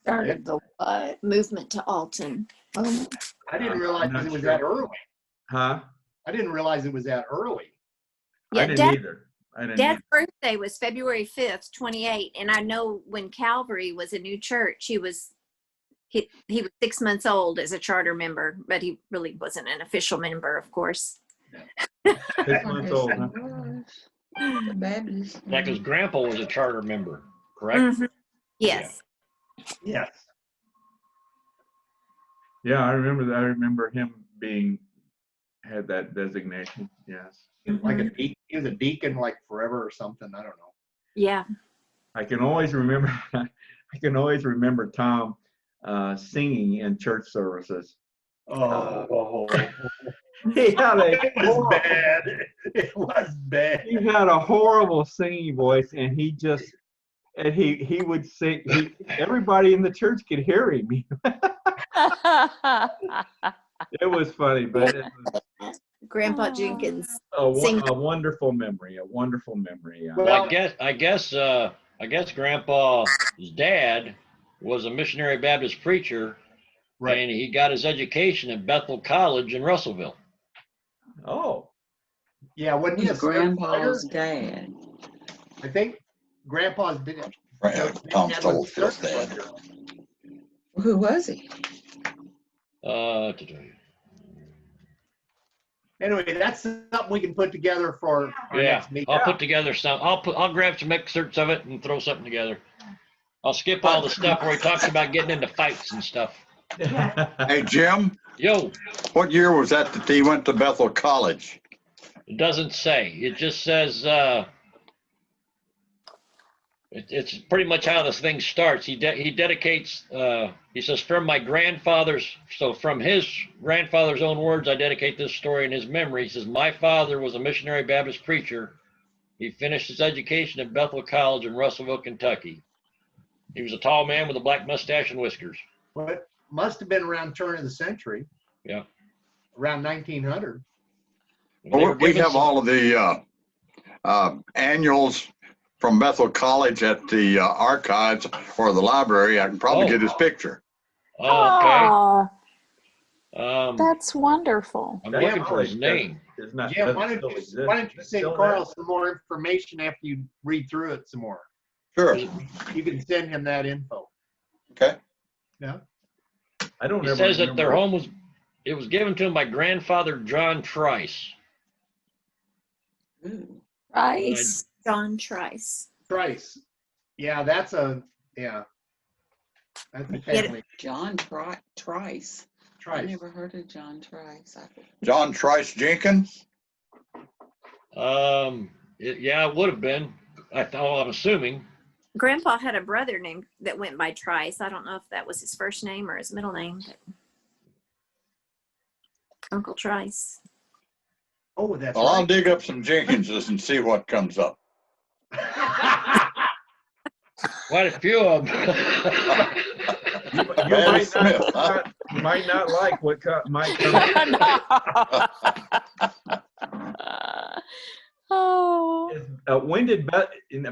Started the what? Movement to Alton. Oh, I didn't realize I'm not it was sure. that early. Huh? I didn't realize it was that early. I Yeah, didn't either. Dad's birthday was February 5th, 28. And I know when Calvary was a new church, he was 6 months old as a charter member, but he really wasn't an official member, of course. 6 months old, huh? Baptist. Yeah, because Grandpa was a charter member, correct? Mhm. Yes. Yes. Yeah, I remember that. I remember him had that designation. Yes. Like a deacon, he was a deacon like forever or something. I don't know. Yeah. I can always remember. I can always remember Tom singing in church services. Oh, He had it was bad. It was bad. He had a horrible singing voice, and he would sing. Everybody in the church could hear him. It was funny, but it was Grandpa Jenkins. a wonderful memory. A wonderful memory. Well, I guess Grandpa's dad was a missionary Baptist preacher, Right. and he got his education at Bethel College in Russellville. Oh, Yeah, wasn't he a Grandpa's fighter? dad. I think Grandpa's been. Tom Dad was a Stolefield's circus dad. fighter. Who was he? Anyway, that's something we can put together for our Yeah, next meeting. I'll put together some. I'll grab some excerpts of it and throw something together. I'll skip all the stuff where he talks about getting into fights and stuff. Hey, Jim, Yo, what year was that he went to Bethel College? it doesn't say. It just says It's pretty much how this thing starts. He dedicates, he says, from my grandfather's, so from his grandfather's own words, I dedicate this story in his memory. He says, my father was a missionary Baptist preacher. He finished his education at Bethel College in Russellville, Kentucky. He was a tall man with a black mustache and whiskers. But must have been around turn of the century. Yeah. Around 1900. Well, we have all of the annuals from Bethel College at the archives or the library. I can probably get his picture. Oh, okay. That's wonderful. I'm looking for his name. Yeah, why don't you send Carl some more information after you read through it some more? Sure. You can send him that info. Okay. Yeah. I don't. It says that their home was given to him by grandfather John Trice. Trice. John Trice. Trice. Yeah, that's a family. John Trice. I Trice. never heard of John Trice. John Trice Jenkins. Yeah, it would have been. I'm assuming. Grandpa had a brother named that went by Trice. I don't know if that was his first name or his middle name. But Uncle Trice. Oh, that's Well, right. I'll dig up some Jenkinses and see what comes up. Quite a few of them. You might not like what might come. Oh. When did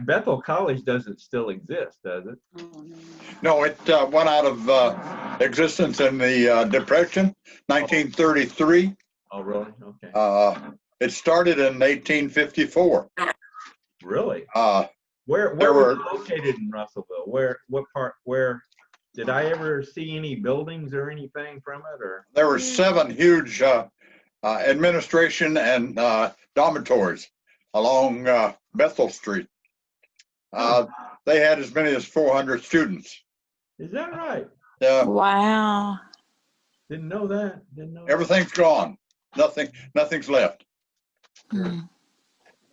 Bethel College doesn't still exist, does it? Oh, No, it went out of existence in the Depression, 1933. Oh, really? Okay. It started in 1854. Really? there Where was were- it located in Russellville? What part? Where? Did I ever see any buildings or anything from it? Or There were 7 huge administration and dormitories along Bethel Street. They had as many as 400 students. is that right? Wow. Didn't know that. Everything's gone. Nothing's left. Hmm.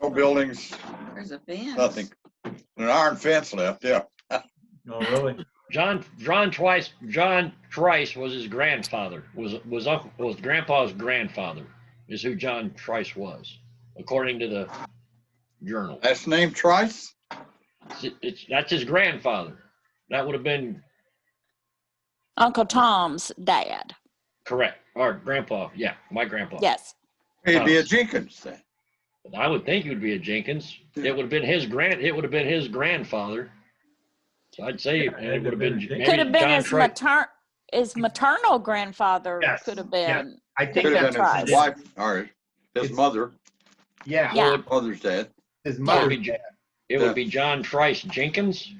No buildings, There's a fence. nothing. An iron fence left, yeah. Oh, really? John Trice was his grandfather. Was Grandpa's grandfather is who John Trice was, according to the journal. Last name Trice? That's his grandfather. That would have been Uncle Tom's dad. correct. Or grandpa. Yeah, my grandpa. Yes. He'd be a Jenkins then. I would think it would be a Jenkins. It would have been his grandfather. So I'd say it would have been maybe Could have been John Trice. his maternal grandfather. Yes. Could have been. Yeah. I think Could have that's been his wife or his mother. Yeah. Yeah. Mother's dad. His It mother. would be, it would be John Trice Jenkins.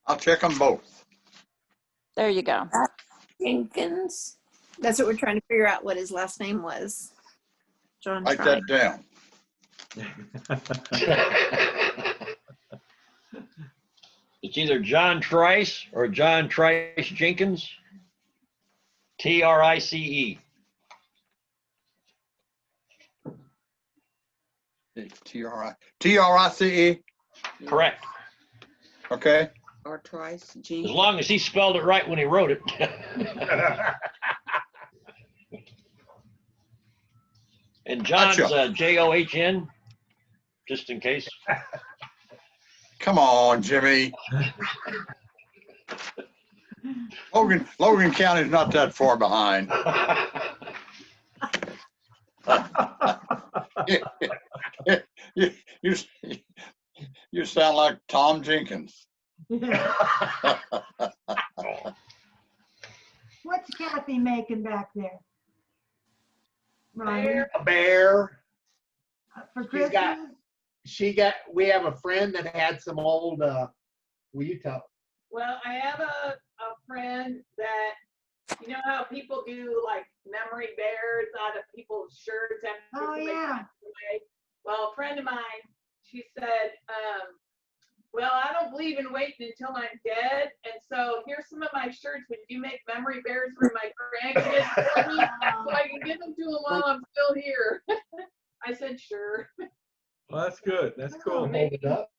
I'll check them both. There you go. Jenkins. That's what we're trying to figure out what his last name was. John Write Trice. that down. It's either John Trice or John Trice Jenkins. Trice. Trice. Correct. Okay. Or Trice As Jenkins. long as he spelled it right when he wrote it. And John's Gotcha. John, just in case. Come on, Jimmy. Logan County's not that far behind. You sound like Tom Jenkins. What's Kathy making back there? Ronnie, A bear. for She's Christmas? got, we have a friend that had some old, will you tell? Well, I have a friend that, you know how people do like memory bears out of people's shirts after Oh, somebody yeah. passed away? Well, a friend of mine, she said, well, I don't believe in waiting until I'm dead. And so here's some of my shirts. Would you make memory bears for my grandkids for me so I can give them to them while I'm still here? I said, sure. Well, that's good. That's cool. Hold it up.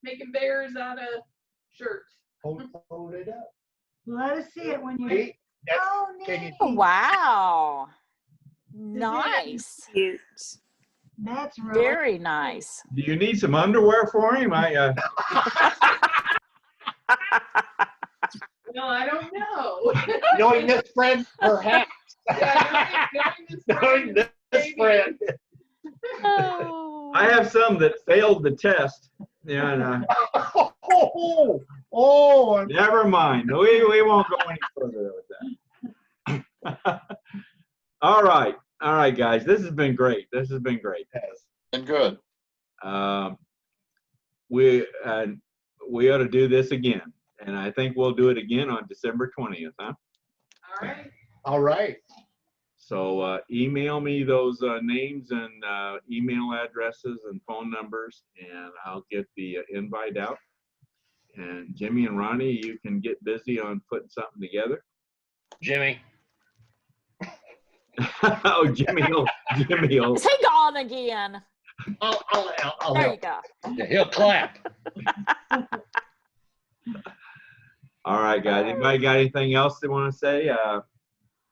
making bears out of shirts. Hold it up. Let us see it when you. Wait, that's, Oh, can you, neat. Oh, wow. Nice. Cute. That's really. Very nice. Do you need some underwear for him? No, I don't know. knowing this friend, perhaps. Yeah, knowing this Knowing friend, this maybe. friend. Oh. I have some that failed the test. Yeah, and, Oh, never mind. We won't go any further with that. All right, guys. This has been great. This has been great. And good. We ought to do this again, and I think we'll do it again on December 20th, huh? All right. all right. So email me those names and email addresses and phone numbers, and I'll get the invite out. And Jimmy and Ronnie, you can get busy on putting something together. Jimmy. Oh, Jimmy will. Is he gone again? I'll There you help. go. Yeah, he'll clap. All right, guys. Anybody got anything else they want to say?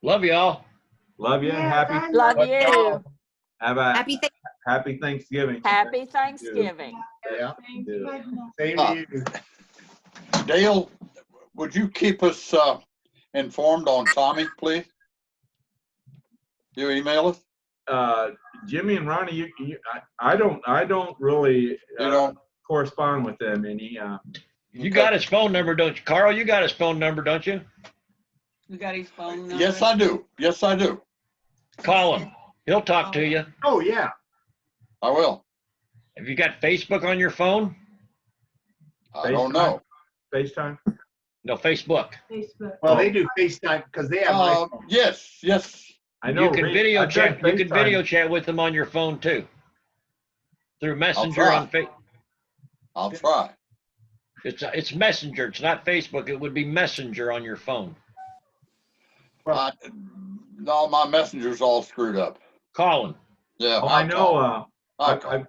Love y'all. Love you. Yes, Happy. I Love love you. Have a Happy Thanksgiving. happy Thanksgiving. Happy Thanksgiving. Yeah, Thank Yeah. you. Good night. same to you. Dale, would you keep us informed on Tommy, please? You email us? Jimmy and Ronnie, I don't really You don't? correspond with them any. You got his phone number, don't you? Carl, you got his phone number, don't you? You got his phone number? Yes, I do. Yes, I do. Call him. He'll talk to you. Oh, yeah. I will. Have you got Facebook on your phone? I don't know. FaceTime? No, Facebook. Facebook. Well, they do FaceTime because they have my phone. Yes. I know. You can video I've done chat. You can FaceTime. video chat with them on your phone too. Through Messenger try. on Facebook. I'll try. It's Messenger. It's not Facebook. It would be Messenger on your phone. No, my messenger's all screwed up. Call him. Yeah. Oh, I know. I'll call.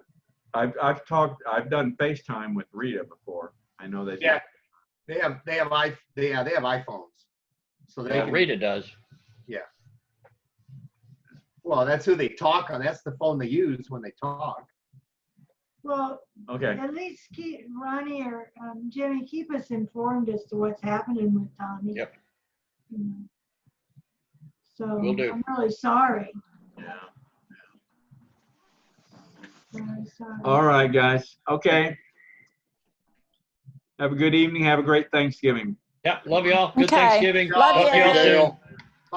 I've done FaceTime with Rita before. I know they do. Yeah, they have iPhones, so they Yeah, can. Rita does. Well, that's who they talk on. That's the phone they use when they talk. Well, Okay. at least keep Ronnie or Jimmy, keep us informed as to what's happening with Tommy. Yep. You know. So Will do. I'm really sorry. Yeah. Really sorry. All right, guys. Okay. Have a good evening. Have a great Thanksgiving. Yeah, love y'all. Good Okay. Thanksgiving. Love Talk to you. y'all soon. Dale.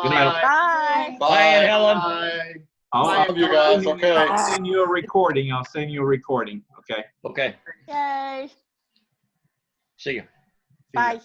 Good night. Bye. Bye, Aunt Helen. Bye. I'll Love you guys. Okay. send you a recording. I'll send you a recording. Okay. Okay. Yay. See you. Bye.